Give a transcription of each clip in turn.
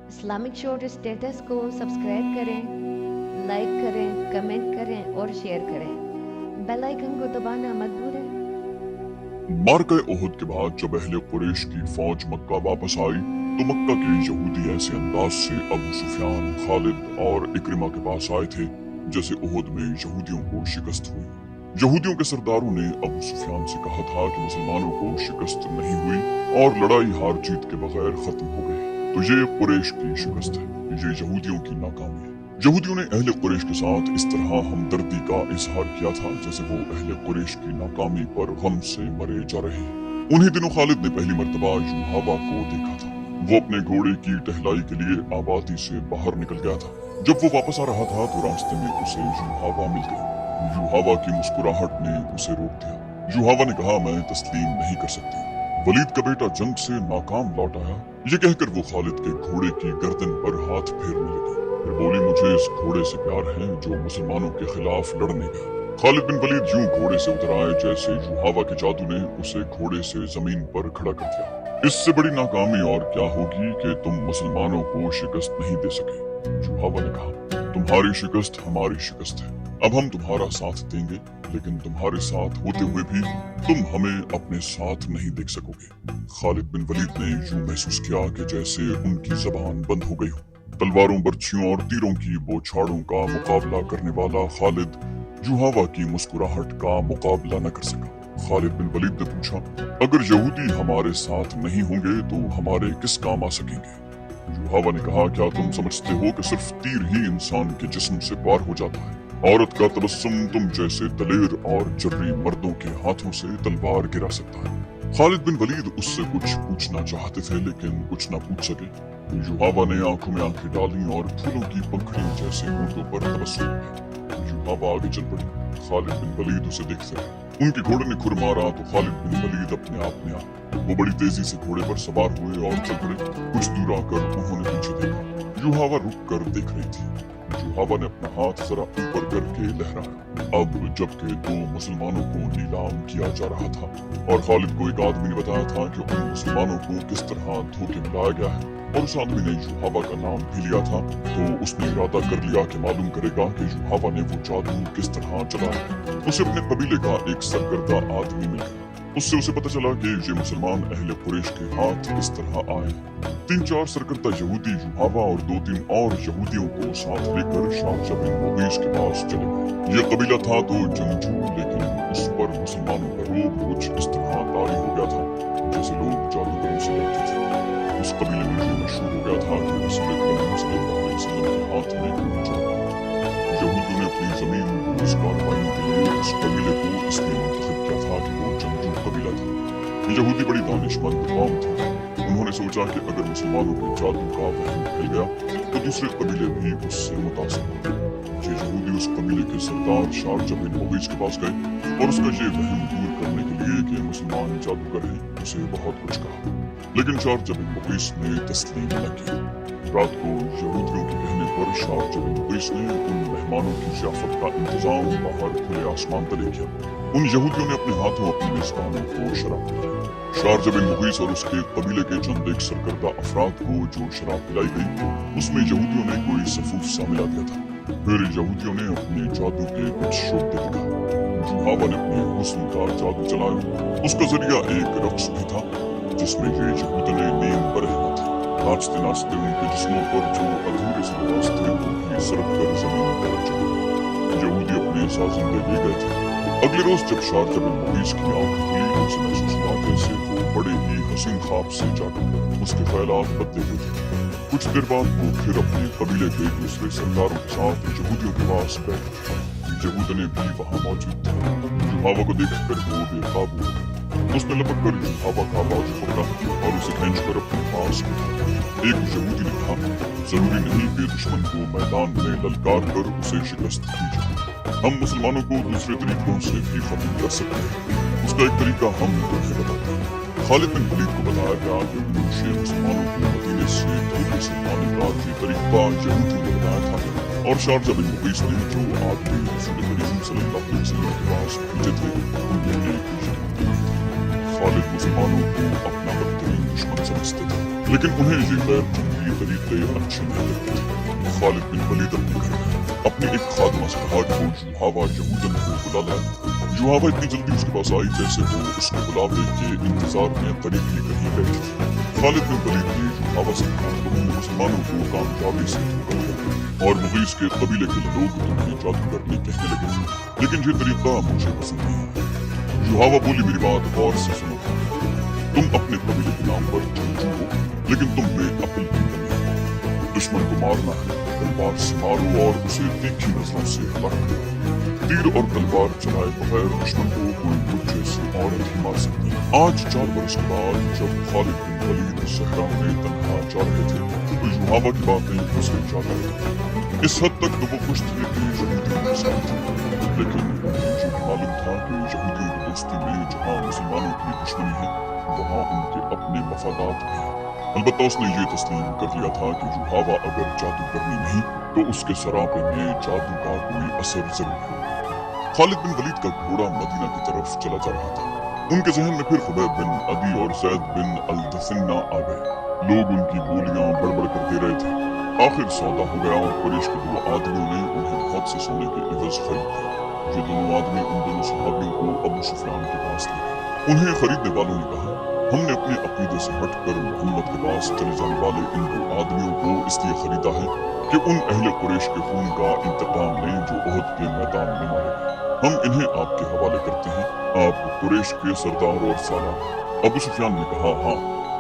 Islamic short status کو subscribe کریں، like کریں، کمنٹ کریں اور شیئر کریں۔ بیل آئیکن کو دبانا مت بھولیں۔ معرکہ احد کے بعد جب اہل قریش کی فوج مکہ واپس آئی تو مکہ کے یہودی ایسے انداز سے ابو سفیان، خالد اور اکرمہ کے پاس آئے تھے جیسے احد میں یہودیوں کو شکست ہوئی۔ یہودیوں کے سرداروں نے ابو سفیان سے کہا تھا کہ مسلمانوں کو شکست نہیں ہوئی اور لڑائی ہار جیت کے بغیر ختم ہو گئی، تو یہ قریش کی شکست ہے، یہ یہودیوں کی ناکامی ہے۔ یہودیوں نے اہل قریش کے ساتھ اس طرح ہمدردی کا اظہار کیا تھا جیسے وہ اہل قریش کی ناکامی پر غم سے مرے جا رہے ہیں۔ انہی دنوں خالد نے پہلی مرتبہ یوحاوا کو دیکھا تھا۔ وہ اپنے گھوڑے کی ٹہلائی کے لیے آبادی سے باہر نکل گیا تھا۔ جب وہ واپس آ رہا تھا تو راستے میں اسے یوحاوا مل گئی۔ یوحاوا کی مسکراہٹ نے اسے روک دیا۔ یوحاوا نے کہا، میں تسلیم نہیں کر سکتی، ولید کا بیٹا جنگ سے ناکام لوٹ آیا۔ یہ کہہ کر وہ خالد کے گھوڑے کی گردن پر ہاتھ پھیرنے لگی، پھر بولی، مجھے اس گھوڑے سے پیار ہے جو مسلمانوں کے خلاف لڑنے گیا۔ خالد بن ولید یوں گھوڑے سے اتر آئے جیسے یوحاوا کے جادو نے اسے گھوڑے سے زمین پر کھڑا کر دیا۔ اس سے بڑی ناکامی اور کیا ہوگی کہ تم مسلمانوں کو شکست نہیں دے سکے۔ یوحاوا نے کہا، تمہاری شکست ہماری شکست ہے، اب ہم تمہارا ساتھ دیں گے، لیکن تمہارے ساتھ ہوتے ہوئے بھی تم ہمیں اپنے ساتھ نہیں دیکھ سکو گے۔ خالد بن ولید نے یوں محسوس کیا کہ جیسے ان کی زبان بند ہو گئی ہو۔ تلواروں، برچھیوں اور تیروں کی بوچھاڑوں کا مقابلہ کرنے والا خالد یوحاوا کی مسکراہٹ کا مقابلہ نہ کر سکا۔ خالد بن ولید نے پوچھا، اگر یہودی ہمارے ساتھ نہیں ہوں گے تو ہمارے کس کام آ سکیں گے؟ یوحاوا نے کہا، کیا تم سمجھتے ہو کہ صرف تیر ہی انسان کے جسم سے پار ہو جاتا ہے؟ عورت کا تبسم تم جیسے دلیر اور جرری مردوں کے ہاتھوں سے تلوار گرا سکتا ہے۔ خالد بن ولید اس سے کچھ پوچھنا چاہتے تھے لیکن کچھ نہ پوچھ سکے۔ یوحاوا نے آنکھوں میں آنکھیں ڈالیں اور پھولوں کی پنکھڑیوں جیسے ہونٹوں پر تبسم کیا۔ یوحاوا آگے چل پڑی، خالد بن ولید اسے دیکھتے رہے۔ ان کے گھوڑے نے کھر مارا تو خالد بن ولید اپنے آپ میں آ، وہ بڑی تیزی سے گھوڑے پر سوار ہوئے اور چل پڑے۔ کچھ دور آ کر انہوں نے پیچھے دیکھا، یوحاوا رک کر دیکھ رہی تھی۔ یوحاوا نے اپنا ہاتھ ذرا اوپر کر کے لہرایا۔ اب جبکہ دو مسلمانوں کو نیلام کیا جا رہا تھا اور خالد کو ایک آدمی نے بتایا تھا کہ ان مسلمانوں کو کس طرح دھوکے میں لایا گیا ہے اور اس آدمی نے یوحاوا کا نام بھی لیا تھا، تو اس نے ارادہ کر لیا کہ معلوم کرے گا کہ یوحاوا نے وہ جادو کس طرح چلایا۔ اسے اپنے قبیلے کا ایک سرکردہ آدمی مل گیا۔ اس سے اسے پتہ چلا کہ یہ مسلمان اہل قریش کے ہاتھ کس طرح آئے ہیں۔ 3-4 سرکردہ یہودی یوحاوا اور 2-3 اور یہودیوں کو ساتھ لے کر شارجہ بن مغیث کے پاس چلے گئے۔ یہ قبیلہ تھا تو جنگجو، لیکن اس پر مسلمانوں کا روب کچھ اس طرح طاری ہو گیا تھا جیسے لوگ جادوگروں سے ڈرتے تھے۔ اس قبیلے میں یہ مشہور ہو گیا تھا کہ رسول اکرم صلی اللہ علیہ وسلم کے ہاتھ میں خون چڑھا۔ یہودیوں نے اپنی زمین روس کارروائیوں کے لیے اس قبیلے کو اس لیے منتخب کیا تھا کہ وہ جنگجو قبیلہ تھا۔ یہودی بڑی دانشمند قوم تھی، انہوں نے سوچا کہ اگر مسلمانوں کے جادو کا وہم پھیل گیا تو دوسرے قبیلے بھی اس سے متاثر ہوں گے۔ یہ یہودی اس قبیلے کے سردار شارجہ بن مغیث کے پاس گئے اور اس کا یہ وہم دور کرنے کے لیے کہ مسلمان جادوگر ہیں اسے بہت کچھ کہا، لیکن شارجہ بن مغیث نے تسلیم نہ کیا۔ رات کو یہودیوں کے کہنے پر شارجہ بن مغیث نے ان مہمانوں کی ضیافت کا انتظام باہر کھلے آسمان تلے کیا۔ ان یہودیوں نے اپنے ہاتھوں اپنے میزبانوں کو شراب پلائی۔ شارجہ بن مغیث اور اس کے قبیلے کے چند ایک سرکردہ افراد کو جو شراب پلائی گئی اس میں یہودیوں نے کوئی سفوف سا ملا دیا تھا۔ پھر یہودیوں نے اپنے جادو کے کچھ شعبے دکھائے۔ یوحاوا نے اپنے حسن کا جادو چلایا، اس کا ذریعہ ایک رقص بھی تھا جس میں یہ یہودنے نیم برہنہ تھے۔ ناچتے ناچتے ان کے جسموں پر جو ادھورے سے لباس تھے وہ بھی سرک کر زمین پر چڑھے۔ یہودی اپنے سازندے لے گئے تھے۔ اگلے روز جب شارجہ بن مغیث کی آنکھ کھلی تو اسے محسوس ہوا جیسے وہ بڑے ہی حسین خواب سے جاگا۔ اس کے خیالات بدلے ہوئے تھے۔ کچھ دیر بعد وہ پھر اپنے قبیلے کے دوسرے سرداروں کے ساتھ یہودیوں کے پاس بیٹھا۔ یہودنے بھی وہاں موجود تھے۔ یوحاوا کو دیکھ کر وہ بے قابو ہو گئے۔ اس نے لپک کر یوحاوا کا بازو پکڑا اور اسے کھینچ کر اپنے پاس بٹھایا۔ ایک یہودی نے کہا، ضروری نہیں کہ دشمن کو میدان میں للکار کر اسے شکست دی جائے، ہم مسلمانوں کو دوسرے طریقوں سے بھی ختم کر سکتے ہیں۔ اس کا ایک طریقہ ہم تمہیں بتاتے ہیں۔ خالد بن ولید کو بتایا گیا کہ منشی مسلمانوں کو مدینے سے دھوکے سے لانے کا یہ طریقہ یہودیوں نے بتایا تھا، اور شارجہ بن مغیث نے جو آدمی رسول کریم صلی اللہ علیہ وسلم کے پاس بھیجے تھے ان میں ایک یہودی تھے۔ خالد مسلمانوں کو اپنا بدترین دشمن سمجھتے تھے۔ लेकिन उन्हें ये गैर जंगी तरीके अच्छे नहीं लगते। खालिद बिन वलीद अपने घर गए, अपनी एक खादमा से कहा कि वो युहावा यहूदन को बुला लाए। युहावा इतनी जल्दी उसके पास आई जैसे वो उसके बुलावे के इंतजार में करीब ही कहीं बैठी थी। खालिद बिन वलीद ने युहावा से कहा, तुम मुसलमानों को कामयाबी से धोखा दिया और मुगीस के कबीले के लोग तुम्हें जादू करने कहने लगे, लेकिन ये तरीका मुझे पसंद नहीं आया। युहावा बोली, मेरी बात गौर से सुनो, तुम अपने कबीले के नाम पर जंगजू हो, लेकिन तुम में अक्ल की कमी है। दुश्मन को मारना है, तलवार से मारो और उसे तीखी नजरों से हलाक करो। तीर और तलवार चलाए बगैर दुश्मन को कोई मुझे से औरत ही मार सकती है। आज 4 वर्ष के बाद जब खालिद बिन वलीद सहरा में तन्हा जा रहे थे तो युहावा की बातें उसे याद आई। इस हद तक तो वो खुश थे कि यहूदियों के साथ थे, लेकिन मुझे मालूम था कि यहूदियों की दोस्ती में जहाँ मुसलमानों की दुश्मनी है वहाँ उनके अपने मफादात भी हैं। अलबत्ता उसने ये तस्लीम कर लिया था कि युहावा अगर जादूगरनी नहीं तो उसके सरापे में जादू का कोई असर जरूर है। खालिद बिन वलीद का घोड़ा मदीना की तरफ चला जा रहा था। उनके जहन में फिर खुबैब बिन अदी और ज़ैद बिन अल-दसिन्ना आ गए। लोग उनकी बोलियां बड़बड़ कर दे रहे थे। आखिर सौदा हो गया और कुरैश के 2 आदमियों ने उन्हें बहुत से सोने के इवज खरीद दिया। ये दोनों आदमी उन दोनों सहाबियों को अबू सुफियान के पास ले गए। उन्हें खरीदने वालों ने कहा, हमने अपने अकीदे से हटकर मोहम्मद के पास चले जाने वाले इन 2 आदमियों को इसलिए खरीदा है कि उन अहले कुरैश के खून का इंतकाम लें जो ओहद के मैदान में मारे गए। हम इन्हें आपके हवाले करते हैं, आप कुरैश के सरदार और सालार। अबू सुफियान ने कहा, हाँ,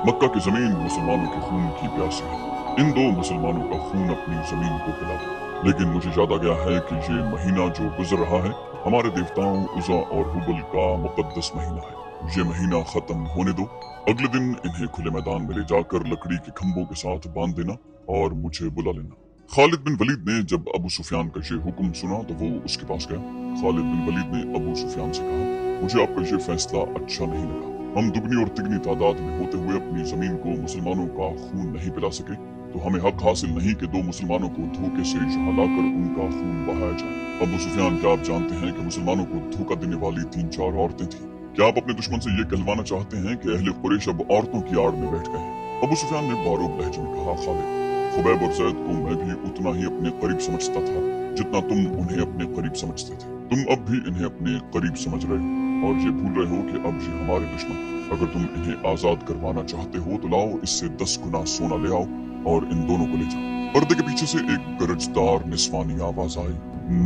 मक्का की जमीन मुसलमानों के खून की प्यासी है, इन 2 मुसलमानों का खून अपनी जमीन को पिला दो। लेकिन मुझे याद आ गया है कि ये महीना जो गुजर रहा है हमारे देवताओं उज़ा और हुबल का मुकद्दस महीना है। ये महीना खत्म होने दो, अगले दिन इन्हें खुले मैदान में ले जाकर लकड़ी के खंभों के साथ बांध देना और मुझे बुला लेना। खालिद बिन वलीद ने जब अबू सुफियान का ये हुक्म सुना तो वो उसके पास गया। खालिद बिन वलीद ने अबू सुफियान से कहा, मुझे आपका ये फैसला अच्छा नहीं लगा। हम दुगनी और तिगनी तादाद में होते हुए अपनी जमीन को मुसलमानों का खून नहीं पिला सके तो हमें हक हासिल नहीं कि 2 मुसलमानों को धोखे से यहाँ लाकर उनका खून बहाया जाए। अबू सुफियान, क्या आप जानते हैं कि मुसलमानों को धोखा देने वाली 3-4 औरतें थीं? क्या आप अपने दुश्मन से ये कहलवाना चाहते हैं कि अहले कुरैश अब औरतों की आड़ में बैठ गए हैं? अबू सुफियान ने बारूद लहजे में कहा, खालिद, खुबैब और ज़ैद को मैं भी उतना ही अपने करीब समझता था जितना तुम उन्हें अपने करीब समझते थे। तुम अब भी इन्हें अपने करीब समझ रहे हो और ये भूल रहे हो कि अब ये हमारे दुश्मन हैं। अगर तुम इन्हें आजाद करवाना चाहते हो तो लाओ इससे 10 गुना सोना ले आओ और इन दोनों को ले जाओ। पर्दे के पीछे से एक गरजदार निस्वानी आवाज आई।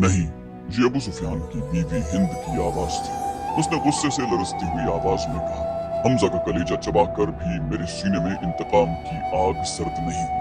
नहीं, ये अबू सुफियान की बीवी हिंद की आवाज थी। उसने गुस्से से लरसती हुई आवाज में कहा, हमजा का कलेजा चबाकर भी मेरे सीने में इंतकाम की आग सर्द नहीं हुई।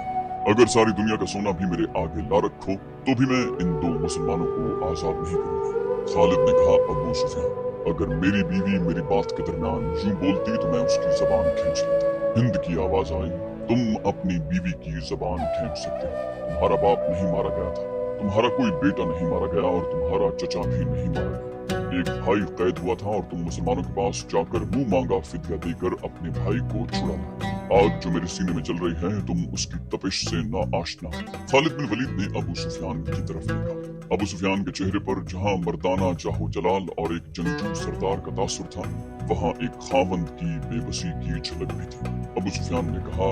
अगर सारी दुनिया का सोना भी मेरे आगे ला रखो तो भी मैं इन 2 मुसलमानों को आजाद नहीं करूंगा। खालिद ने कहा, अबू सुफियान, अगर मेरी बीवी मेरी बात के दरमियान यूं बोलती तो मैं उसकी जबान खींच लेता। हिंद की आवाज आई, तुम अपनी बीवी की जबान खींच सकते हो। तुम्हारा बाप नहीं मारा गया था, तुम्हारा कोई बेटा नहीं मारा गया और तुम्हारा चचा भी नहीं मारा गया। एक भाई कैद हुआ था और तुम मुसलमानों के पास जाकर मुंह मांगा फिदिया देकर अपने भाई को छुड़ा लाए। आग जो मेरे सीने में जल रही है तुम उसकी तपिश से ना आशना। खालिद बिन वलीद ने अबू सुफियान की तरफ देखा। अबू सुफियान के चेहरे पर जहां मर्दाना जाहो जलाल और एक जंगजू सरदार का तासुर था वहां एक खावंद की बेबसी की झलक भी थी। अबू सुफियान ने कहा,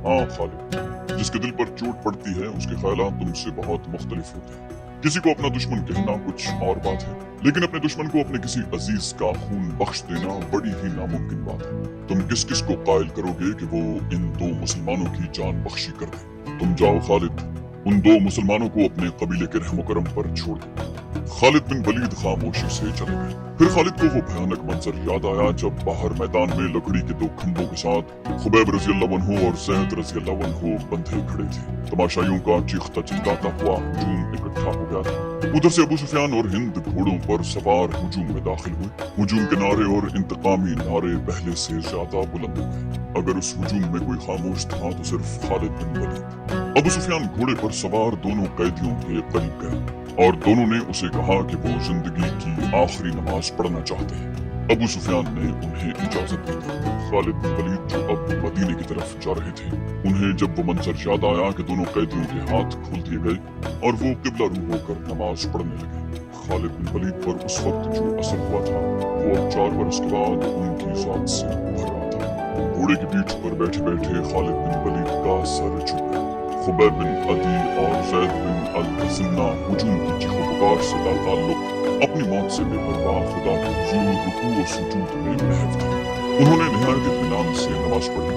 हाँ खालिद, जिसके दिल पर चोट पड़ती है उसके ख्यालात तुमसे बहुत मुख्तलिफ होते हैं। किसी को अपना दुश्मन कहना कुछ और बात है, लेकिन अपने दुश्मन को अपने किसी अजीज का खून बख्श देना बड़ी ही नामुमकिन बात है। तुम किस किस को कायल करोगे कि वो इन 2 मुसलमानों की जान बख्शी कर दे? तुम जाओ खालिद, उन 2 मुसलमानों को अपने कबीले के रहमो करम पर छोड़ दो। खालिद बिन वलीद खामोशी से चले गए। फिर खालिद को वो भयानक मंजर याद आया जब बाहर मैदान में लकड़ी के 2 खंभों के साथ खुबैब रज़ियल्लाहु अन्हु और ज़ैद रज़ियल्लाहु अन्हु बंधे खड़े थे। तमाशाइयों का चीखता चिल्लाता हुआ हुजूम इकट्ठा हो गया था। उधर से अबू सुफियान और हिंद घोड़ों पर सवार हुजूम में दाखिल हुए। हुजूम के नारे और इंतकामी नारे पहले से ज्यादा बुलंद हो गए। अगर उस हुजूम में कोई खामोश था तो सिर्फ खालिद बिन वलीद। अबू सुफियान घोड़े पर सवार दोनों कैदियों के करीब गए और दोनों ने उसे कहा कि वो जिंदगी की आखिरी नमाज पढ़ना चाहते हैं। अबू सुफियान ने उन्हें इजाजत दे दी। खालिद बिन वलीद जो अब मदीने की तरफ जा रहे थे, उन्हें जब वो मंजर याद आया कि दोनों कैदियों के हाथ खोल दिए गए और वो किबला रू होकर नमाज पढ़ने लगे। खालिद बिन वलीद पर उस वक्त जो असर हुआ था वो अब 4 बरस के बाद उनकी जात से भर रहा था। घोड़े की पीठ पर बैठे बैठे खालिद बिन वलीद का सर झुक गया। खुबैब बिन अदी और ज़ैद बिन अल-हज़न्ना हुजूम की चीखों पुकार से लाताल्लुक अपनी मौत से बेपरवाह खुदा के हुजूर रुकू और सुजूद में महव थे। उन्होंने निहायत इत्मीनान से नमाज पढ़ी,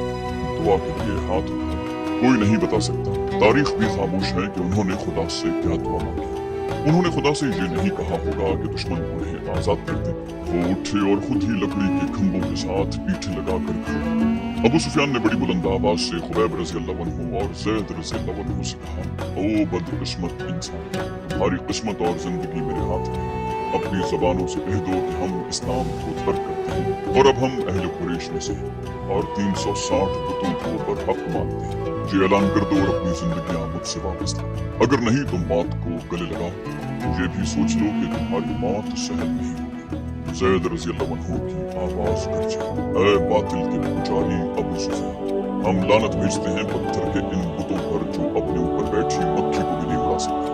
दुआ के लिए हाथ उठाया। कोई नहीं बता सकता, तारीख भी खामोश है कि उन्होंने खुदा से क्या दुआ मांगी। उन्होंने खुदा से ये नहीं कहा होगा कि दुश्मन उन्हें आजाद कर दे। वो उठे और खुद ही लकड़ी के खंभों के साथ पीठ लगाकर खड़े। अबू सुफियान ने बड़ी बुलंद आवाज से खुबैब रज़ी अल्लाह अन्हु और ज़ैद रज़ी अल्लाह अन्हु से कहा, ओ बदकिस्मत इंसान, तुम्हारी किस्मत और जिंदगी मेरे हाथ में है। अपनी ज़बानों से कह दो कि हम इस्लाम को तर्क करते हैं और अब हम अहले कुरैश में से हैं और 360 बुतों को बरहक मानते हैं। ये ऐलान कर दो और अपनी जिंदगियां मुझसे वापस लो। अगर नहीं तो मौत को गले लगाओ। ये भी सोच लो कि तुम्हारी मौत सहल नहीं होगी। ज़ैद रज़ी अल्लाह अन्हु की आवाज गरजी, ऐ बातिल के पुजारी अबू सुफियान, हम लानत भेजते हैं पत्थर के इन बुतों पर जो अपने ऊपर बैठी मक्खी को भी नहीं उड़ा सकते।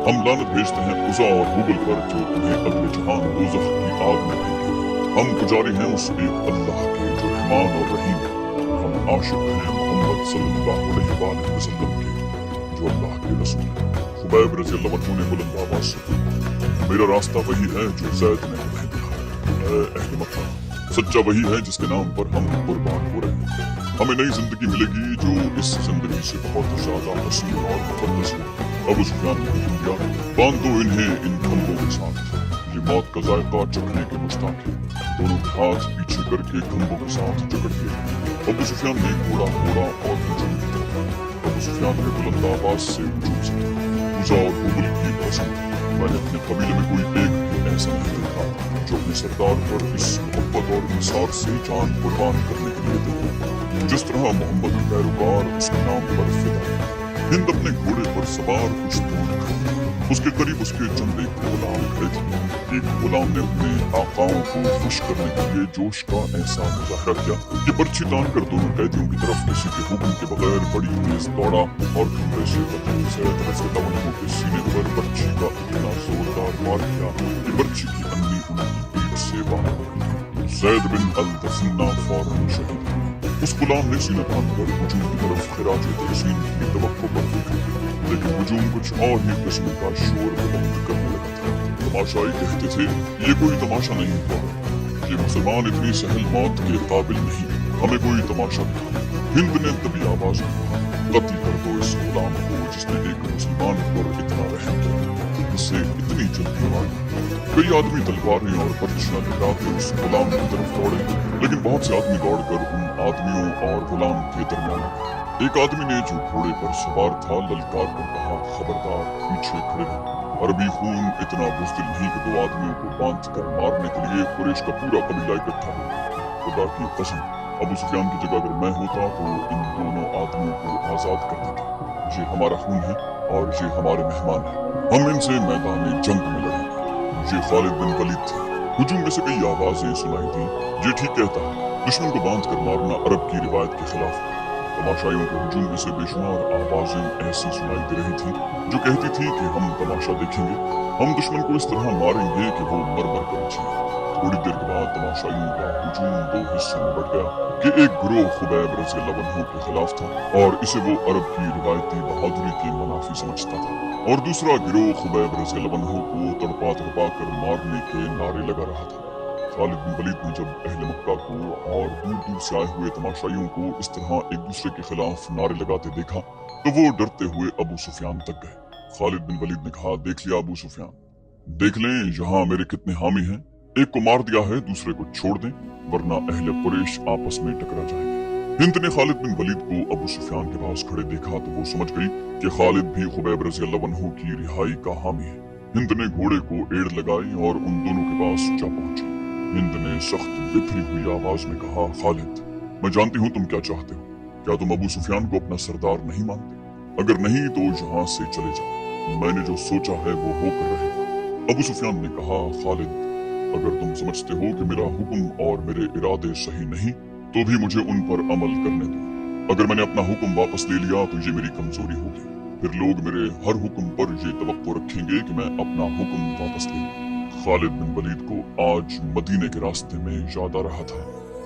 हम लानत भेजते हैं उज़ा और हुबल पर जो तुम्हें अगले जहान दोज़ख की आग में फेंकेंगे। हम पुजारी हैं उस एक अल्लाह के जो रहमान और रहीम है। हम आशिक हैं मोहम्मद सल्लल्लाहु अलैहि वसल्लम के जो अल्लाह के रसूल है। खुबैब रज़ी अल्लाह अन्हु ने बुलंद आवाज से कहा, मेरा रास्ता वही है जो ज़ैद ने तुम्हें दिखाया। ऐ अहले मक्का, सच्चा वही है जिसके नाम पर हम कुर्बान हो रहे हैं। हमें नई जिंदगी मिलेगी जो इस जिंदगी से बहुत ज्यादा हसीन और मुकद्दस है। अबू सुफियान ने हुक्म दिया, बांध दो इन्हें इन खंभों के साथ। ये मौत का जायका चखने के मुश्ताक है। दोनों के हाथ पीछे करके खंभों के साथ जकड़ दिए। अबू सुफियान ने घोड़ा मोड़ा और हुजूम की तरफ बढ़ा। अबू सुफियान ने बुलंद आवाज से हुजूम से कहा, उज़ा और हुबल की कसम, मैंने अपने कबीले में कोई एक भी ऐसा नहीं देखा जो अपने सरदार पर इस मोहब्बत और निसार से जान कुर्बान करने के लिए दे। जिस तरह मोहम्मद के पैरोकार उसके नाम पर फिदा। हिंद अपने घोड़े पर सवार कुछ दूर खड़ी, उसके करीब उसके चंद एक गुलाम खड़े थे। एक गुलाम ने अपने आकाओं को खुश करने के लिए जोश का ऐसा मुजाहरा किया कि पर्ची तान कर दोनों कैदियों की तरफ किसी के हुक्म के बगैर बड़ी तेज दौड़ा और खंभे से ज़ैद रज़ी अल्लाह अन्हु के सीने पर पर्ची का इतना जोरदार वार किया कि पर्ची की अन्नी उनकी पीठ से बाहर निकली। ज़ैद बिन अल-हज़न्ना फौरन शहीद हुए। उस गुलाम ने सीना तान कर हुजूम की तरफ खिराज तहसीन की तवक्को पर देखा, लेकिन हुजूम कुछ और ही किस्म का शोर बुलंद करने लगा था। तमाशाई कहते थे, ये कोई तमाशा नहीं हुआ, ये मुसलमान इतनी सहल मौत के काबिल नहीं, हमें कोई तमाशा दिखा। हिंद ने तभी आवाज में कहा, कत्ल कर दो इस गुलाम को जिसने एक मुसलमान पर इतना रहम किया, इससे इतनी जल्दी आई। कई आदमी तलवारें और पर्चियां लहराते उस गुलाम की तरफ दौड़े, लेकिन बहुत से आदमी दौड़कर उन आदमियों और गुलाम के दरमियान आ गए। एक आदमी ने जो घोड़े पर सवार था ललकार कर कहा, खबरदार, पीछे खड़े रहो। अरबी खून इतना बुज़दिल नहीं कि दो आदमियों को बांध कर मारने के लिए कुरैश का पूरा कबीला इकट्ठा हो। खुदा की कसम, अबू सुफियान की जगह अगर मैं होता तो इन दोनों आदमियों को आजाद कर देता। ये हमारा खून है और ये हमारे मेहमान है, हम इनसे मैदान जंग में लड़ेंगे। ये खालिद बिन वलीद थे। हुजूम में से कई आवाजें सुनाई दी, ये ठीक कहता है, दुश्मन को बांध कर मारना अरब की रिवायत के खिलाफ है। तमाशाइयों के हुजूम में से बेशुमार आवाजें ऐसी सुनाई दे रही थी जो कहती थी कि हम तमाशा देखेंगे, हम दुश्मन को इस तरह मारेंगे कि वो मर मर कर जिए। थोड़ी देर के बाद तमाशाइयों का हुजूम दो हिस्सों में बढ़ गया कि एक गिरोह खुबैब रज़ी अल्लाह अन्हु के खिलाफ था और इसे वो अरब की रिवायती बहादुरी के मुनाफी समझता था, और दूसरा गिरोह खुबैब रज़ी अल्लाह अन्हु को तड़पा तड़पा कर मारने के नारे लगा रहा था। खालिद बिन वलीद ने जब अहले मक्का को और दूर दूर से आए हुए तमाशाइयों को इस तरह एक दूसरे के खिलाफ नारे लगाते देखा तो वो डरते हुए अबू सुफियान तक गए। खालिद बिन वलीद ने कहा, देख लिया अबू सुफियान, देख लें यहाँ मेरे कितने हामी हैं, एक को मार दिया है दूसरे को छोड़ दें, वरना अहले कुरैश आपस में टकरा जाएंगे। हिंद ने खालिद बिन वलीद को अबू सुफियान के पास खड़े देखा तो वो समझ गई कि खालिद भी खुबैब रज़ी अल्लाह अन्हु की रिहाई का हामी है। हिंद ने घोड़े को एड़ लगाई और उन दोनों के पास जा पहुंची। हिंद ने सख्त बिखरी हुई आवाज में कहा, खालिद, मैं जानती हूँ तुम क्या चाहते हो, क्या तुम अबू सुफियान को अपना सरदार नहीं मानते? अगर नहीं तो यहाँ से चले जाओ, मैंने जो सोचा है वो होकर रहेगा। अबू सुफियान ने कहा, खालिद, अगर तुम समझते हो कि मेरा हुक्म और मेरे इरादे सही नहीं तो भी मुझे उन पर अमल करने दो। अगर मैंने अपना हुक्म वापस ले लिया तो ये मेरी कमजोरी होगी, फिर लोग मेरे हर हुक्म पर ये तवक्को रखेंगे कि मैं अपना हुक्म वापस ले लूं। खालिद बिन वलीद को आज मदीने के रास्ते में याद आ रहा था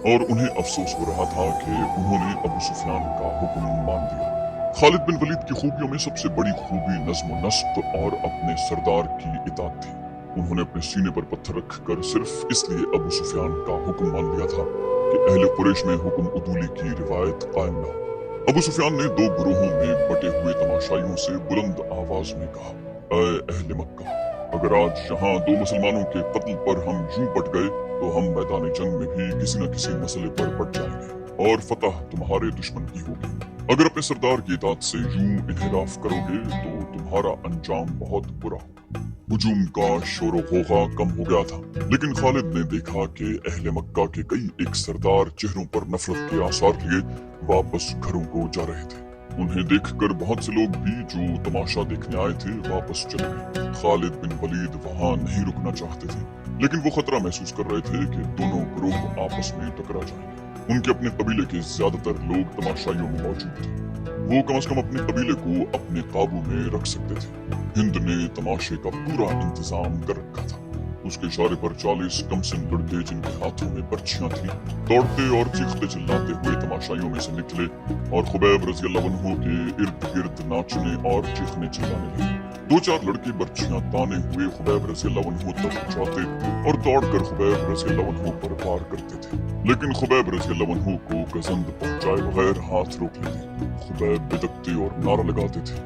और उन्हें अफसोस हो रहा था कि उन्होंने अबू सुफियान का हुक्म मान लिया। खालिद बिन वलीद की खूबियों में सबसे बड़ी खूबी नज्म नस्क और अपने सरदार की इताअत थी। उन्होंने अपने सीने पर पत्थर रखकर सिर्फ इसलिए अबू सुफियान का हुक्म मान लिया था कि अहले कुरैश में हुक्म उदूली की रिवायत कायम न हो। अबू सुफियान ने दो ग्रोहों में बटे हुए तमाशाइयों से बुलंद आवाज में कहा, ऐ अहले मक्का, अगर आज यहाँ दो मुसलमानों के कत्ल पर हम यूं पट गए तो हम मैदान जंग में भी किसी न किसी मसले पर पट जाएंगे और फतह तुम्हारे दुश्मन की होगी। अगर अपने सरदार की इताअत से यूं इन्हिराफ करोगे तो तुम्हारा अंजाम बहुत बुरा होगा। हुजूम का शोर ग़ौग़ा कम हो गया था, लेकिन खालिद ने देखा कि अहले मक्का के कई एक सरदार चेहरों पर नफरत के आसार लिए वापस घरों को जा रहे थे। उन्हें देखकर बहुत से लोग भी जो तमाशा देखने आए थे वापस चले गए। खालिद बिन वलीद वहां नहीं रुकना चाहते थे, लेकिन वो खतरा महसूस कर रहे थे कि दोनों ग्रोह आपस में टकरा जाएंगे। उनके अपने कबीले के ज्यादातर लोग तमाशाइयों में मौजूद थे। वो कम से कम अपने कबीले को अपने काबू में रख सकते थे। हिंद ने तमाशे का पूरा इंतजाम कर रखा था। उसके इशारे पर 40 कमसिन लड़के जिनके हाथों में बर्छियां थी दौड़ते और चीखते चिल्लाते हुए तमाशाइयों में से निकले और खुबैब रज़ियल्लाहु अन्हु के इर्द गिर्द नाचने और चीखने चिल्लाने लगे। दो चार लड़के बर्छियां ताने हुए खुबैब रज़ियल्लाहु अन्हु तक पहुंचाते और दौड़कर खुबैब रज़ियल्लाहु अन्हु पर वार करते थे, लेकिन खुबैब रज़ियल्लाहु अन्हु को गजंद पहुंचाए बगैर हाथ रोक लेते। खुबैब बिदकते और नारा लगाते थे,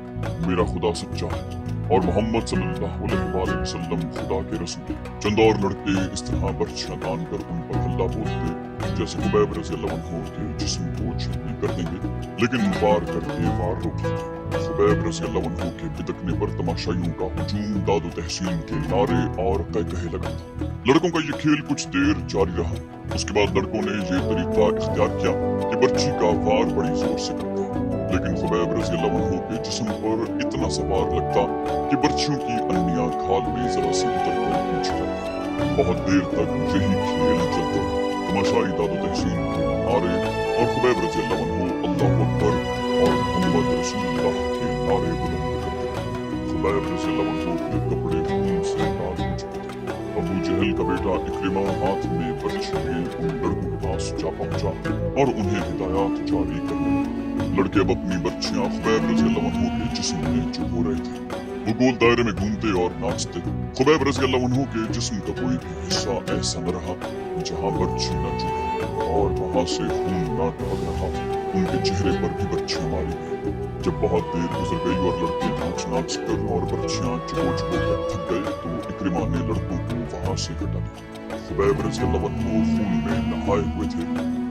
मेरा खुदा सच्चा है और मोहम्मद सल्लल्लाहु अलैहि वसल्लम खुदा के रसूल। चंद और लड़के इस तरह बर्छियां तान कर उन पर हल्ला बोलते जैसे खुबैब रज़ियल्लाहु अन्हु के जिस्म को छीनी कर देंगे, लेकिन वार करके वार रोक लेते। खुबैब रज़ियल्लाहु अन्हु के बिदकने पर तमाशाइयों का हुजूम दादो तहसीन के नारे और कहे लगा था। लड़कों का ये खेल कुछ देर जारी रहा। उसके बाद लड़कों ने ये तरीका इख्तियार किया कि बर्छी का वार बड़ी जोर से करते, लेकिन खुबैब रज़ियल्लाहु अन्हु के जिस्म पर इतना सवार लगता कि बर्छियों की अन्नियां खाल में जरा सी उतर कर पीछे जाती। बहुत देर तक यही खेल चलते रहा। तमाशाई दादो तहसीन के नारे और खुबैब रज़ियल्लाहु अन्हु अल्लाहु अकबर और मोहम्मद रसूलुल्लाह के नारे बुलंद करते रहे। खुबैब रज़ियल्लाहु अन्हु के कपड़े खून से लाल हो चुके थे। अबू जहल का बेटा इक्रिमा हाथ में बर्छी लिए उन लड़कों के पास जा पहुंचा और उन्हें हिदायत जारी करने लगा। लड़के अब अपनी बर्छियां खुबैब रज़ियल्लाहु अन्हु के जिस्म में चुभो रहे थे। वो गोल दायरे में घूमते और नाचते। खुबैब रज़ियल्लाहु अन्हु के जिस्म का कोई भी हिस्सा ऐसा न रहा जहां बर्छी न चुभे और वहां से खून न टपक रहा था। उनके चेहरे पर भी बर्छियां मारी गई। जब बहुत देर गुजर गई और लड़के नाच नाच कर और बर्छियां चुभो चुभो कर थक गए तो इक्रिमा ने लड़कों को वहां से हटा दिया। खुबैब रज़ियल्लाहु अन्हु खून में नहाए हुए थे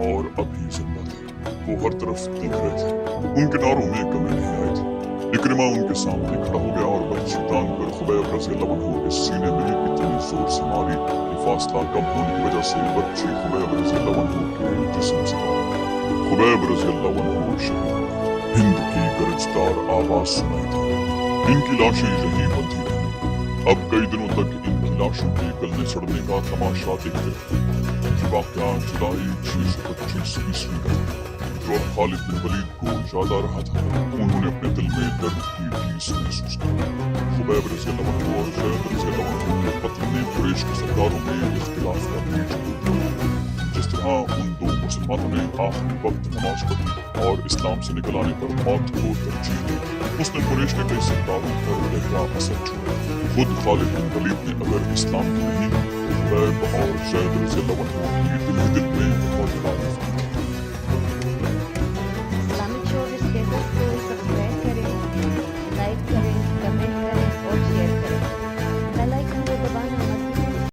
और अभी जिंदा थे। वो हर तरफ देख रहे थे। उनके नारों में कमी नहीं आई थी। इक्रिमा उनके सामने खड़ा हो गया और बर्छी तान कर खुबैब रज़ियल्लाहु अन्हु के सीने में इतनी जोर से मारी कि फासला कम होने की वजह से बर्छी खुबैब रज़ियल्लाहु अन्हु के जिस्म से निकली। खुबैब रज़ियल्लाहु अन्हु शहीद। हिंद की गरजदार आवाज सुनाई दी। इनकी लाशें यहीं बंधी रहीं। अब कई दिनों तक इनकी लाशों के गलने सड़ने का तमाशा देखते रहे। ये वाक़या जुलाई 625 ईस्वी का था। जो खालिद बिन वलीद को याद आ रहा था, उन्होंने अपने दिल में दर्द की टीस महसूस की। खुबैब रज़ियल्लाहु अन्हु और ज़ैद रज़ियल्लाहु अन्हु के कत्ल ने कुरैश के सरदारों में इख्तिलाफ का बीज बो दिया। जिस तरह उन दो मुसलमानों ने आखिरी वक्त नमाज पढ़ी और इस्लाम से निकल आने पर मौत को तरजीह दी, उसने कुरैश के कई सरदारों पर गहरा असर छोड़ा। खुद खालिद बिन वलीद ने अगर इस्लाम की नहीं, खुबैब और ज़ैद रज़ियल्लाहु अन्हु की दिल में बहुत तारीफ की।